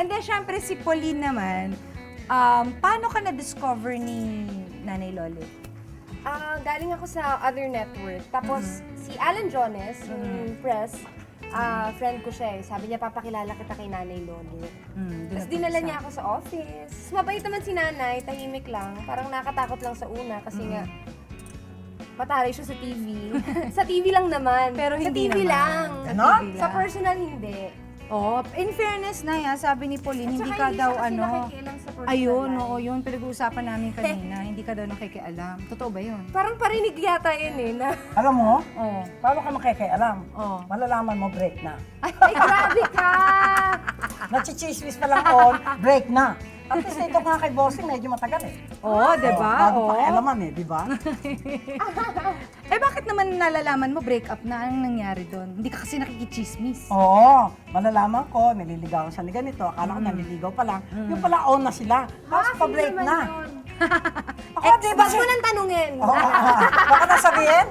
And then, syempre, si Pauline naman, paano ka na-discover ni Nanay Loli? Galing ako sa other network. Tapos, si Alan Jones, yung press, friend ko siya eh. Sabi niya, papakilala kita kay Nanay Loli. Tapos dinala niya ako sa office. Mabait naman si Nanay, tahimik lang. Parang nakatakot lang sa una kasi nga, mataray siya sa TV. Sa TV lang naman. Pero sa hindi TV naman. lang. Sa Ganon? TV Sa lang. personal, hindi. Oh, in fairness na sabi ni Pauline, hindi ka daw Ayun, oo, yun. Pinag-uusapan namin kanina. Hindi ka daw nakikialam. Totoo ba yun? Parang parinig yata yun eh. Na, Alam mo, Oo. paano ka makikialam? Oo. Malalaman mo, break na. ay, grabe ka! Nachichismis pa lang on, break na. At least ito nga kay Bossing, medyo matagal eh. Oo, diba? Bago Oo. pakialaman eh, di ba? Eh, bakit naman nalalaman mo break up na? Anong nangyari doon? Hindi ka kasi nakikichismis. Oo, malalaman ko, nililigawan siya ni ganito. Akala ko naliligaw pa lang. Yung pala on na sila. Tapos pa-break na. Ako, di ba? Ba't mo nang tanungin? Oo, baka nasabihin?